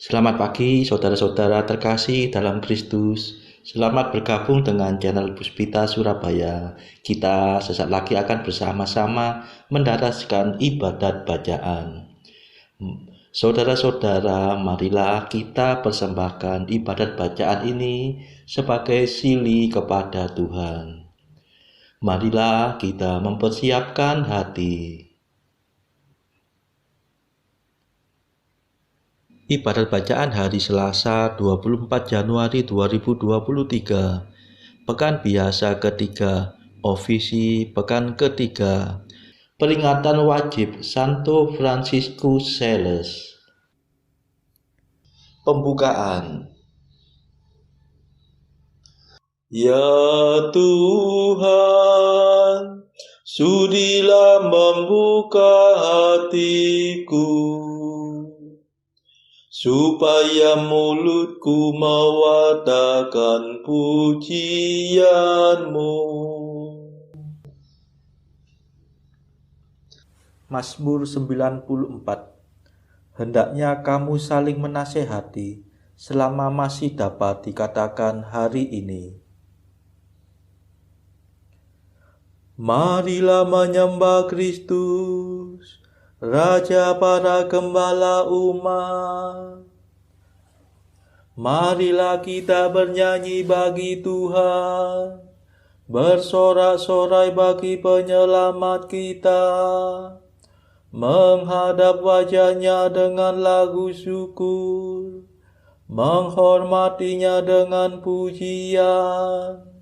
Selamat pagi saudara-saudara terkasih dalam Kristus. Selamat bergabung dengan channel Puspita Surabaya. Kita sesaat lagi akan bersama-sama mendaraskan ibadat bacaan. Saudara-saudara, marilah kita persembahkan ibadat bacaan ini sebagai sili kepada Tuhan. Marilah kita mempersiapkan hati. Ibadat bacaan hari Selasa 24 Januari 2023, Pekan Biasa ketiga, Ofisi Pekan ketiga, Peringatan Wajib Santo Fransiskus Sales. Pembukaan. Ya Tuhan, sudilah membuka hatiku, supaya mulutku mewatakan pujian-Mu. Mazmur 94. Hendaknya kamu saling menasehati selama masih dapat dikatakan hari ini. Marilah menyembah Kristus, Raja para gembala umat. Marilah kita bernyanyi bagi Tuhan, bersorak-sorai bagi penyelamat kita, menghadap wajahnya dengan lagu syukur, menghormatinya dengan pujian.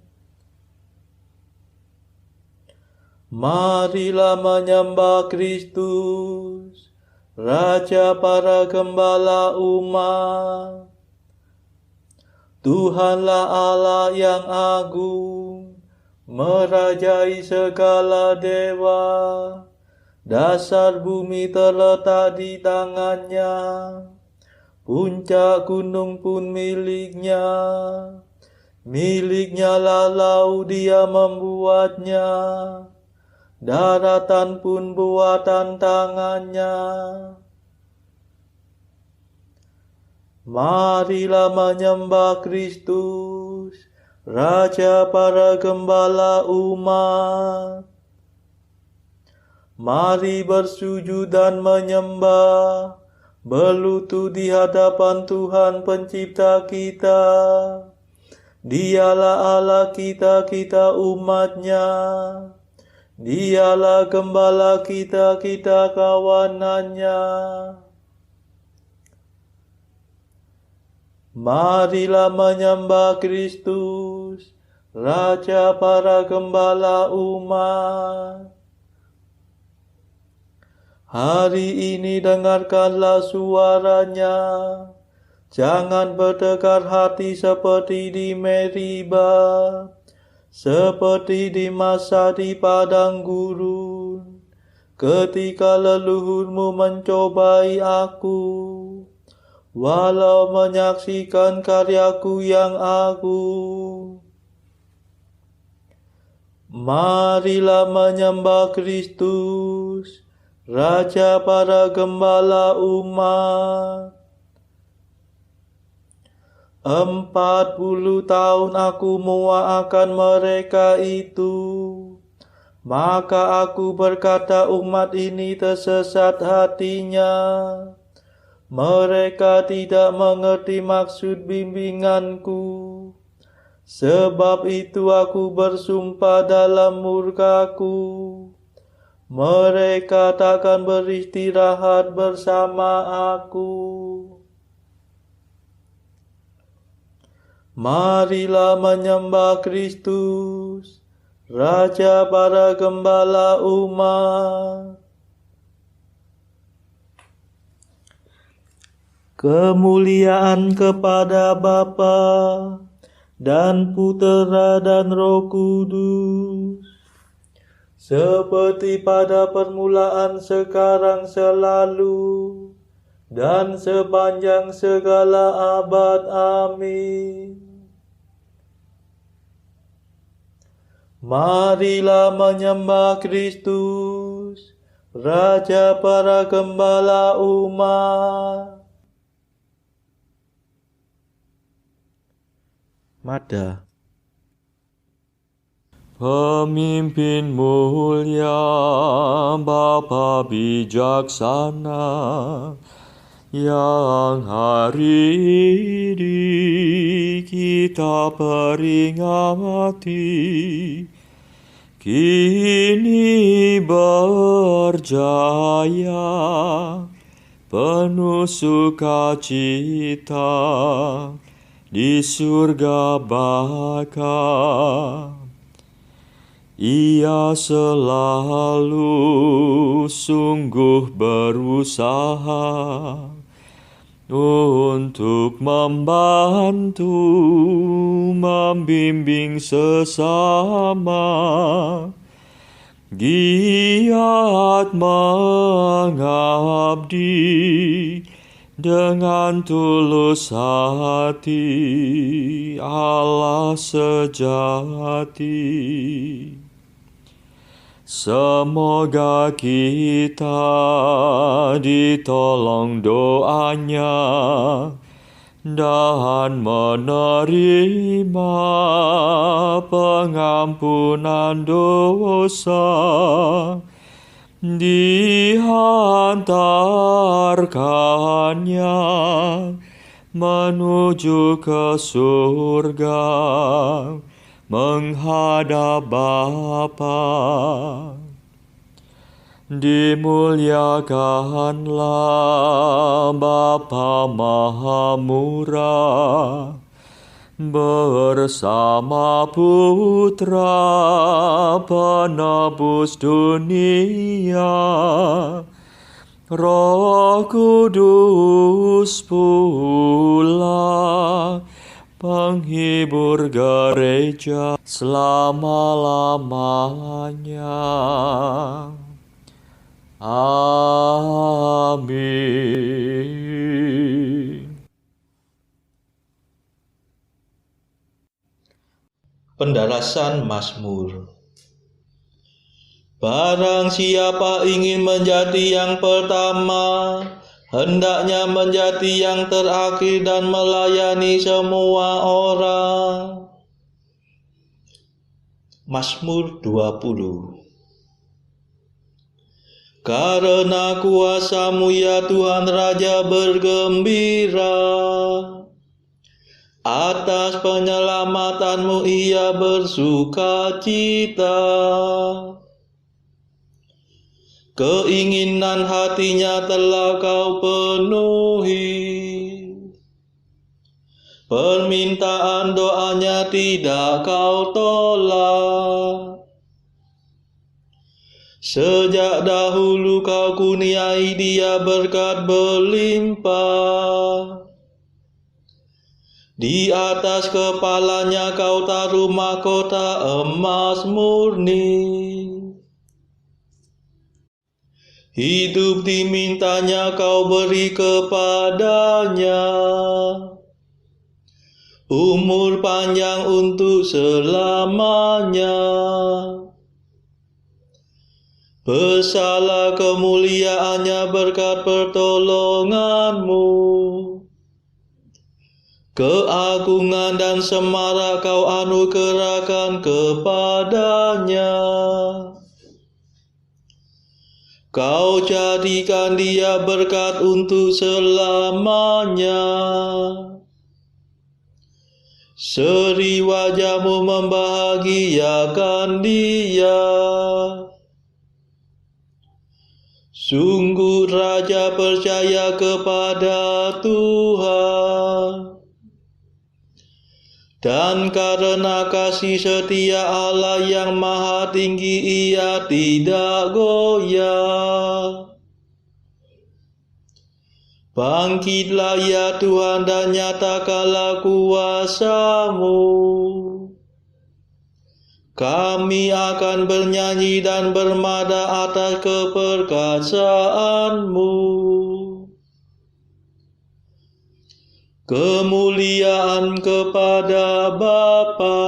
Marilah menyembah Kristus, Raja para gembala umat. Tuhanlah Allah yang agung, merajai segala dewa. Dasar bumi terletak di tangannya, puncak gunung pun miliknya. Miliknya lah laut, dia membuatnya, daratan pun buatan tangannya. Marilah menyembah Kristus, Raja para gembala umat. Mari bersujud dan menyembah, berlutut di hadapan Tuhan Pencipta kita. Dialah Allah kita, kita umatnya. Dialah gembala kita, kita kawanannya. Marilah menyembah Kristus, Raja para gembala umat. Hari ini dengarkanlah suaranya. Jangan bertekar hati seperti di Meriba, seperti di masa di padang gurun, ketika leluhurmu mencobai aku, walau menyaksikan karyaku yang agung. Marilah menyembah Kristus, Raja para gembala umat. 40 tahun aku muak akan mereka itu. Maka aku berkata, umat ini tersesat hatinya. Mereka tidak mengerti maksud bimbinganku. Sebab itu aku bersumpah dalam murkaku, mereka takkan beristirahat bersama aku. Marilah menyembah Kristus, Raja para gembala umat. Kemuliaan kepada Bapa dan Putera dan Roh Kudus, seperti pada permulaan, sekarang, selalu, dan sepanjang segala abad. Amin. Marilah menyembah Kristus, Raja para gembala umat. Mada. Pemimpin mulia, Bapa bijaksana, yang hari ini kita peringati, kini berjaya, penuh sukacita, di surga baka. Ia selalu sungguh berusaha untuk membantu, membimbing sesama, giat mengabdi dengan tulus hati, Allah sejati. Semoga kita ditolong doanya dan menerima pengampunan dosa, dihantarkannya menuju ke surga, menghadap Bapa. Dimuliakanlah Bapa Maha Murah bersama Putra Penebus dunia, Roh Kudus pula penghibur gereja selama-lamanya. Amin. Pendalasan Mazmur. Barang siapa ingin menjadi yang pertama, hendaknya menjadi yang terakhir dan melayani semua orang. Mazmur 20. Karena kuasa-Mu ya Tuhan Raja bergembira, atas penyelamatan-Mu ia bersuka cita. Keinginan hatinya telah Kau penuhi, permintaan doanya tidak Kau tolak. Sejak dahulu Kau kurniai dia berkat berlimpah. Di atas kepalanya Kau taruh mahkota emas murni. Hidup dimintanya Kau beri kepadanya, umur panjang untuk selamanya. Besarlah kemuliaannya berkat pertolongan-Mu, keagungan dan semarak Kau anugerahkan kepadanya. Kau jadikan dia berkat untuk selamanya. Seri wajah-Mu membahagiakan dia. Sungguh raja percaya kepada Tuhan, dan karena kasih setia Allah yang maha tinggi ia tidak goyah. Bangkitlah ya Tuhan dan nyatakanlah kuasa-Mu. Kami akan bernyanyi dan bermada atas keperkasaan-Mu. Kemuliaan kepada Bapa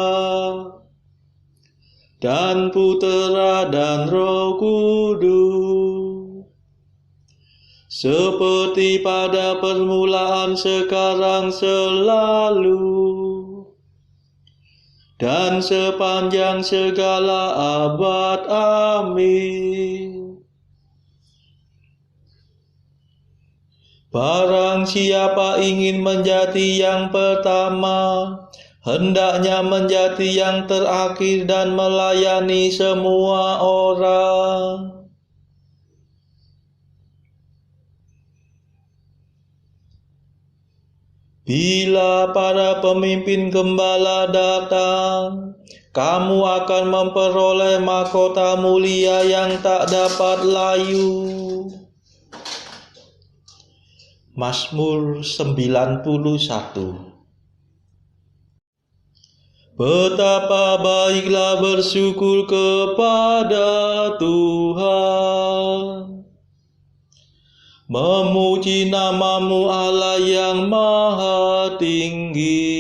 dan Putera dan Roh Kudus, seperti pada permulaan, sekarang, selalu, dan sepanjang segala abad. Amin. Barang siapa ingin menjadi yang pertama, hendaknya menjadi yang terakhir dan melayani semua orang. Bila para pemimpin gembala datang, kamu akan memperoleh mahkota mulia yang tak dapat layu. Mazmur 91. Betapa baiklah bersyukur kepada Tuhan, memuji nama-Mu Allah yang maha tinggi,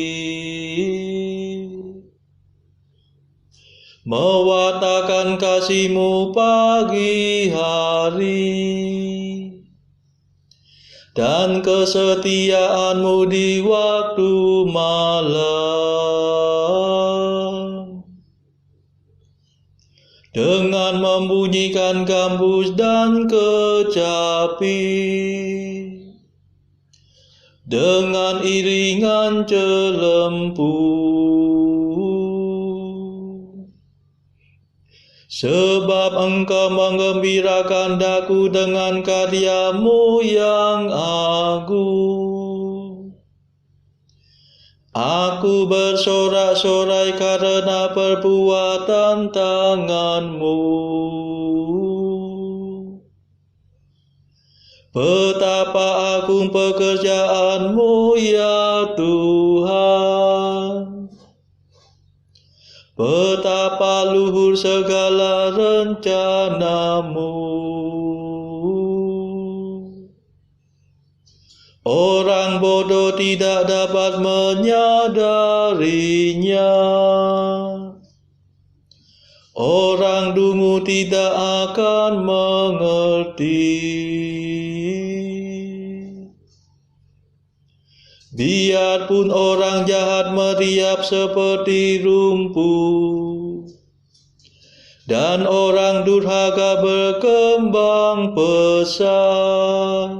mewartakan kasih-Mu pagi hari, dan kesetiaan-Mu di waktu malam, dengan membunyikan gambus dan kecapi, dengan iringan celempu. Sebab Engkau menggembirakan daku dengan karya-Mu yang agung. Aku bersorak-sorai karena perbuatan tangan-Mu. Betapa agung pekerjaan-Mu ya Tuhan, betapa luhur segala rencana-Mu. Orang bodoh tidak dapat menyadarinya. Orang dungu tidak akan mengerti. Biarpun orang jahat meriap seperti rumput, dan orang durhaka berkembang pesat,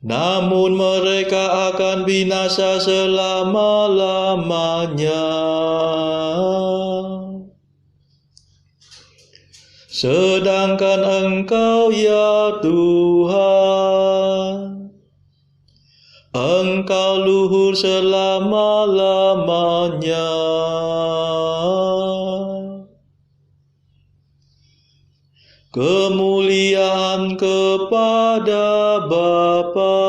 namun mereka akan binasa selama-lamanya. Sedangkan Engkau ya Tuhan, Engkau luhur selama-lamanya. Kemuliaan kepada Bapa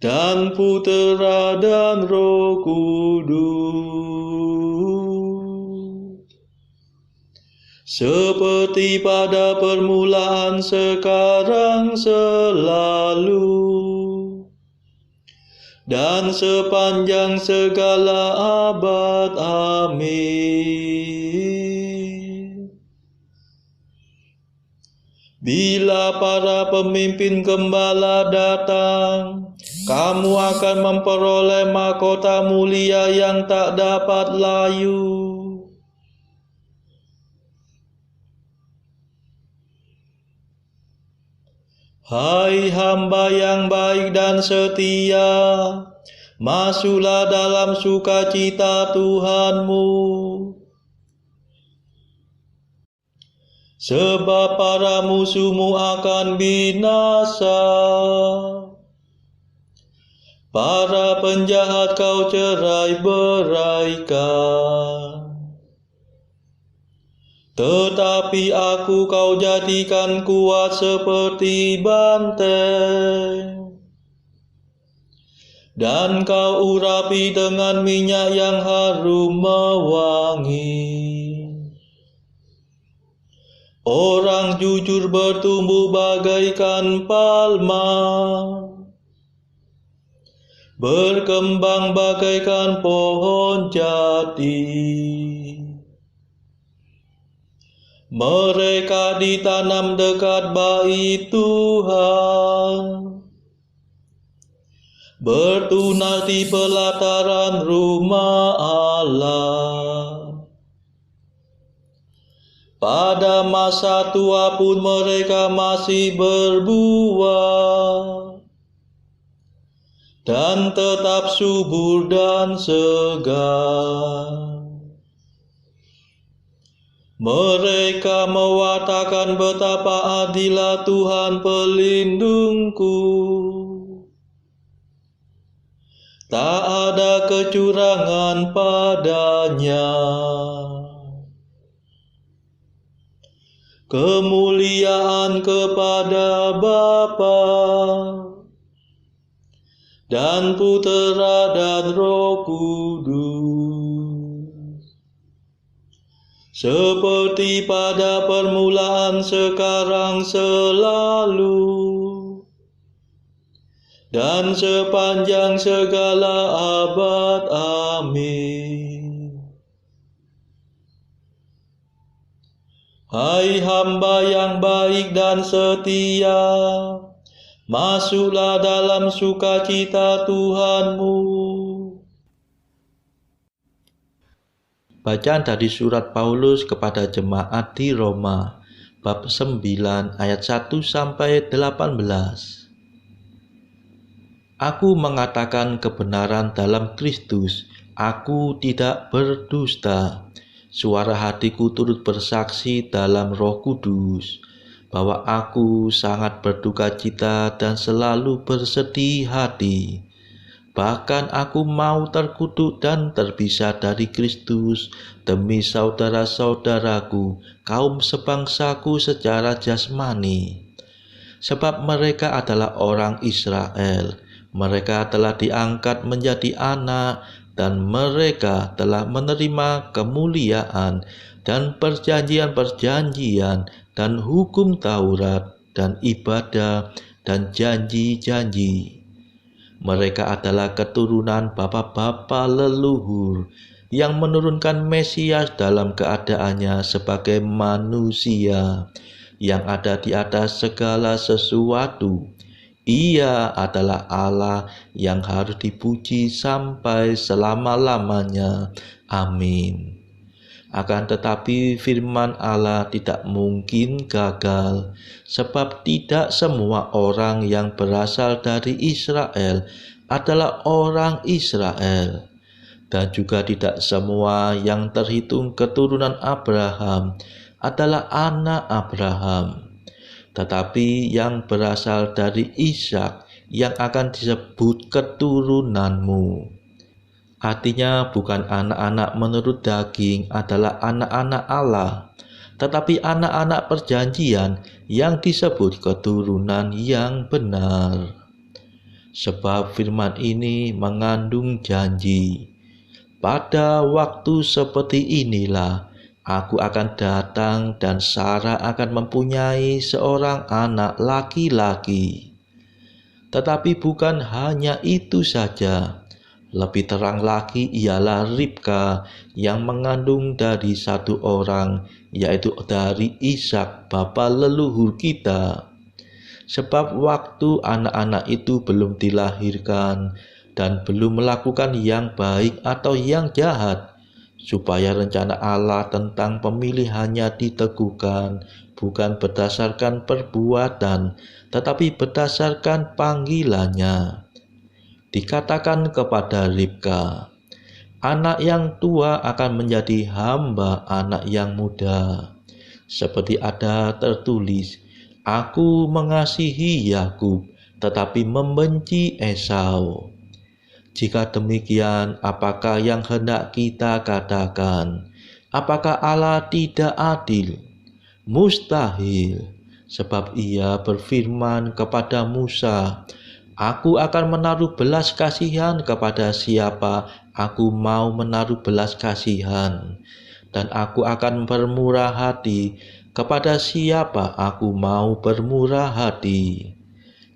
dan Putera dan Roh Kudus, seperti pada permulaan, sekarang, selalu, dan sepanjang segala abad. Amin. Bila para pemimpin gembala datang, kamu akan memperoleh mahkota mulia yang tak dapat layu. Hai hamba yang baik dan setia, masuklah dalam sukacita Tuhanmu. Sebab para musuhmu akan binasa, para penjahat kau cerai-beraikan. Tetapi aku kau jadikan kuat seperti banteng, dan kau urapi dengan minyak yang harum mewangi. Orang jujur bertumbuh bagaikan palma, berkembang bagaikan pohon jati. Mereka ditanam dekat bait Tuhan, bertunas di pelataran rumah Allah. Pada masa tua pun mereka masih berbuah dan tetap subur dan segar. Mereka mewartakan betapa adilnya Tuhan pelindungku. Tak ada kecurangan padanya. Kemuliaan kepada Bapa dan Putera dan Roh Kudus, seperti pada permulaan, sekarang, selalu, dan sepanjang segala abad. Amin. Hai hamba yang baik dan setia, masuklah dalam sukacita Tuhanmu. Bacaan dari surat Paulus kepada jemaat di Roma, bab 9 ayat 1 sampai 18. Aku mengatakan kebenaran dalam Kristus, aku tidak berdusta. Suara hatiku turut bersaksi dalam Roh Kudus bahwa aku sangat berduka cita dan selalu bersedih hati. Bahkan aku mau terkutuk dan terpisah dari Kristus demi saudara-saudaraku, kaum sebangsaku secara jasmani. Sebab mereka adalah orang Israel, mereka telah diangkat menjadi anak, dan mereka telah menerima kemuliaan dan perjanjian-perjanjian dan hukum Taurat dan ibadah dan janji-janji. Mereka adalah keturunan bapa-bapa leluhur yang menurunkan Mesias dalam keadaannya sebagai manusia yang ada di atas segala sesuatu. Ia adalah Allah yang harus dipuji sampai selama-lamanya. Amin. Akan tetapi firman Allah tidak mungkin gagal, sebab tidak semua orang yang berasal dari Israel adalah orang Israel, dan juga tidak semua yang terhitung keturunan Abraham adalah anak Abraham. Tetapi yang berasal dari Ishak yang akan disebut keturunanmu. Artinya bukan anak-anak menurut daging adalah anak-anak Allah, tetapi anak-anak perjanjian yang disebut keturunan yang benar. Sebab firman ini mengandung janji. Pada waktu seperti inilah aku akan datang dan Sarah akan mempunyai seorang anak laki-laki. Tetapi bukan hanya itu saja. Lebih terang lagi ialah Ribka yang mengandung dari satu orang, yaitu dari Ishak bapa leluhur kita. Sebab waktu anak-anak itu belum dilahirkan dan belum melakukan yang baik atau yang jahat, supaya rencana Allah tentang pemilihannya diteguhkan, bukan berdasarkan perbuatan, tetapi berdasarkan panggilannya. Dikatakan kepada Ribka, anak yang tua akan menjadi hamba anak yang muda. Seperti ada tertulis, aku mengasihi Yakub, tetapi membenci Esau. Jika demikian, apakah yang hendak kita katakan? Apakah Allah tidak adil? Mustahil, sebab Ia berfirman kepada Musa, aku akan menaruh belas kasihan kepada siapa aku mau menaruh belas kasihan, dan aku akan bermurah hati kepada siapa aku mau bermurah hati.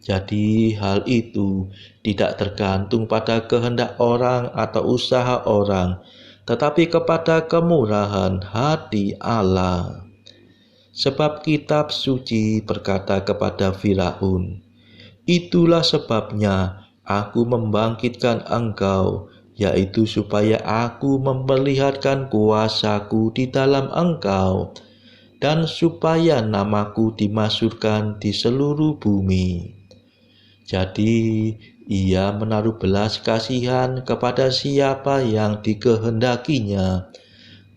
Jadi hal itu tidak tergantung pada kehendak orang atau usaha orang, tetapi kepada kemurahan hati Allah. Sebab kitab suci berkata kepada Firaun, itulah sebabnya Aku membangkitkan engkau, yaitu supaya aku memperlihatkan kuasaku di dalam engkau, dan supaya namaku dimasyhurkan di seluruh bumi. Jadi, ia menaruh belas kasihan kepada siapa yang dikehendakinya,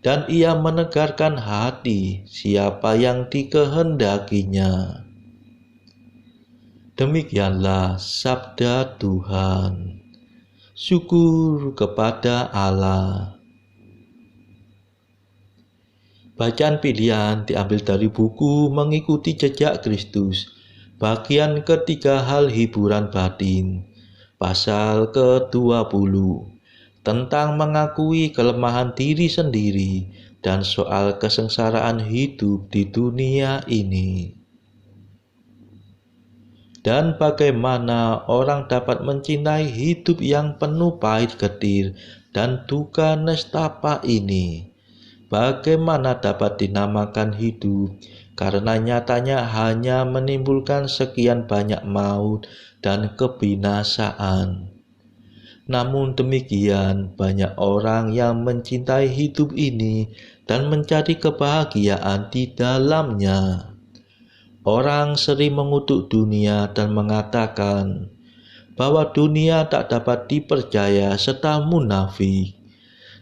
dan ia menegarkan hati siapa yang dikehendakinya. Demikianlah sabda Tuhan. Syukur kepada Allah. Bacaan pilihan diambil dari buku Mengikuti Jejak Kristus, bagian ketiga hal hiburan batin, pasal ke-20, tentang mengakui kelemahan diri sendiri dan soal kesengsaraan hidup di dunia ini. Dan bagaimana orang dapat mencintai hidup yang penuh pahit getir dan duka nestapa ini? Bagaimana dapat dinamakan hidup? Karena nyatanya hanya menimbulkan sekian banyak maut dan kebinasaan. Namun demikian, banyak orang yang mencintai hidup ini dan mencari kebahagiaan di dalamnya. Orang sering mengutuk dunia dan mengatakan bahwa dunia tak dapat dipercaya serta munafik.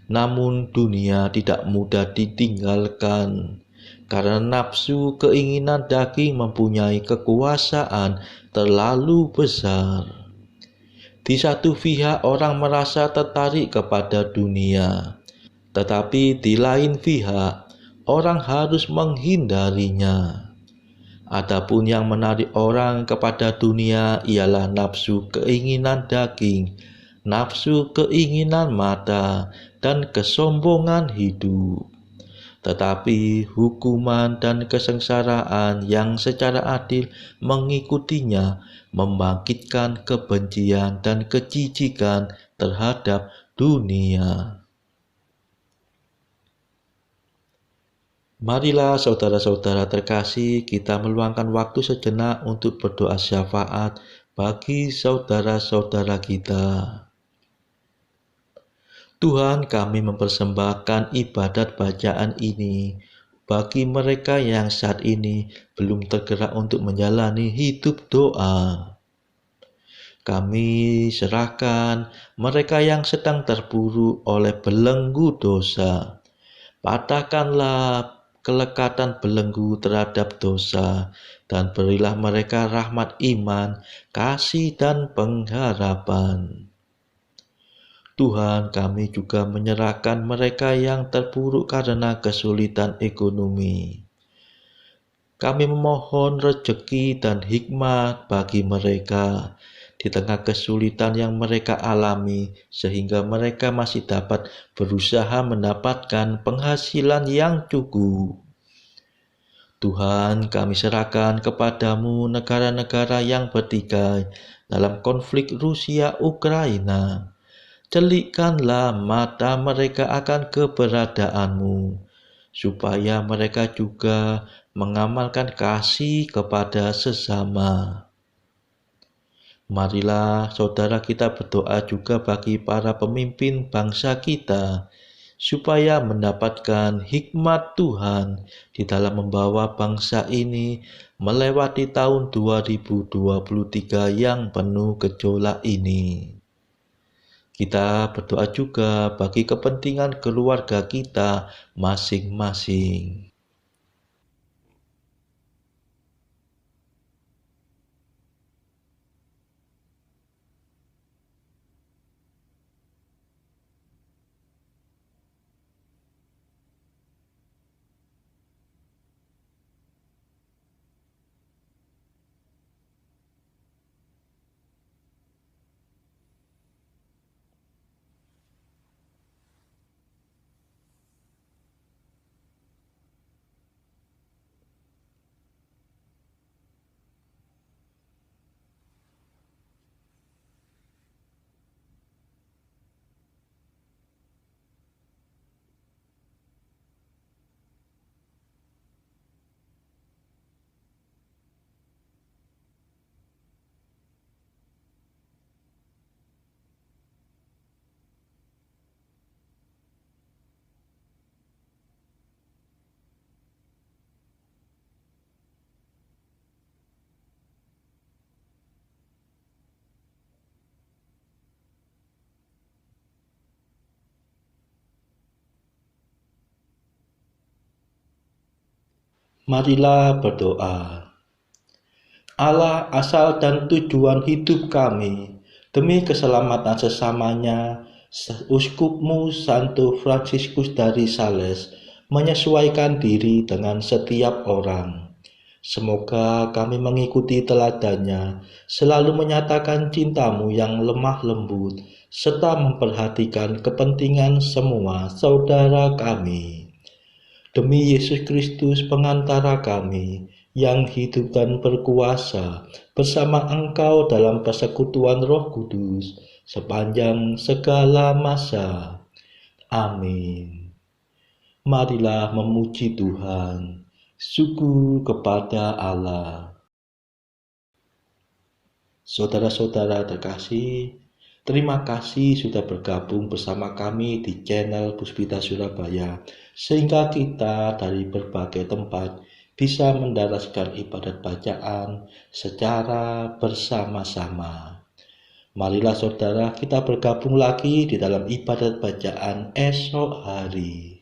Namun dunia tidak mudah ditinggalkan karena nafsu keinginan daging mempunyai kekuasaan terlalu besar. Di satu pihak orang merasa tertarik kepada dunia, tetapi di lain pihak orang harus menghindarinya. Adapun yang menarik orang kepada dunia ialah nafsu keinginan daging, nafsu keinginan mata, dan kesombongan hidup. Tetapi hukuman dan kesengsaraan yang secara adil mengikutinya membangkitkan kebencian dan kejijikan terhadap dunia. Marilah saudara-saudara terkasih, kita meluangkan waktu sejenak untuk berdoa syafaat bagi saudara-saudara kita. Tuhan, kami mempersembahkan ibadat bacaan ini bagi mereka yang saat ini belum tergerak untuk menjalani hidup doa. Kami serahkan mereka yang sedang terburu oleh belenggu dosa. Patahkanlah kelekatan belenggu terhadap dosa, dan berilah mereka rahmat iman, kasih, dan pengharapan. Tuhan, kami juga menyerahkan mereka yang terpuruk karena kesulitan ekonomi. Kami memohon rejeki dan hikmat bagi mereka di tengah kesulitan yang mereka alami, sehingga mereka masih dapat berusaha mendapatkan penghasilan yang cukup. Tuhan, kami serahkan kepadamu negara-negara yang bertikai dalam konflik Rusia-Ukraina. Celikkanlah mata mereka akan keberadaanmu, supaya mereka juga mengamalkan kasih kepada sesama. Marilah saudara kita berdoa juga bagi para pemimpin bangsa kita, supaya mendapatkan hikmat Tuhan di dalam membawa bangsa ini melewati tahun 2023 yang penuh gejolak ini. Kita berdoa juga bagi kepentingan keluarga kita masing-masing. Marilah berdoa. Allah, asal dan tujuan hidup kami, demi keselamatan sesamanya, Uskupmu Santo Fransiskus dari Sales menyesuaikan diri dengan setiap orang. Semoga kami mengikuti teladannya, selalu menyatakan cintamu yang lemah lembut, serta memperhatikan kepentingan semua saudara kami. Demi Yesus Kristus pengantara kami, yang hidup dan berkuasa bersama Engkau dalam persekutuan Roh Kudus sepanjang segala masa. Amin. Marilah memuji Tuhan. Syukur kepada Allah. Saudara-saudara terkasih, terima kasih sudah bergabung bersama kami di channel Puspita Surabaya, sehingga kita dari berbagai tempat bisa mendaraskan ibadat bacaan secara bersama-sama. Marilah saudara kita bergabung lagi di dalam ibadat bacaan esok hari.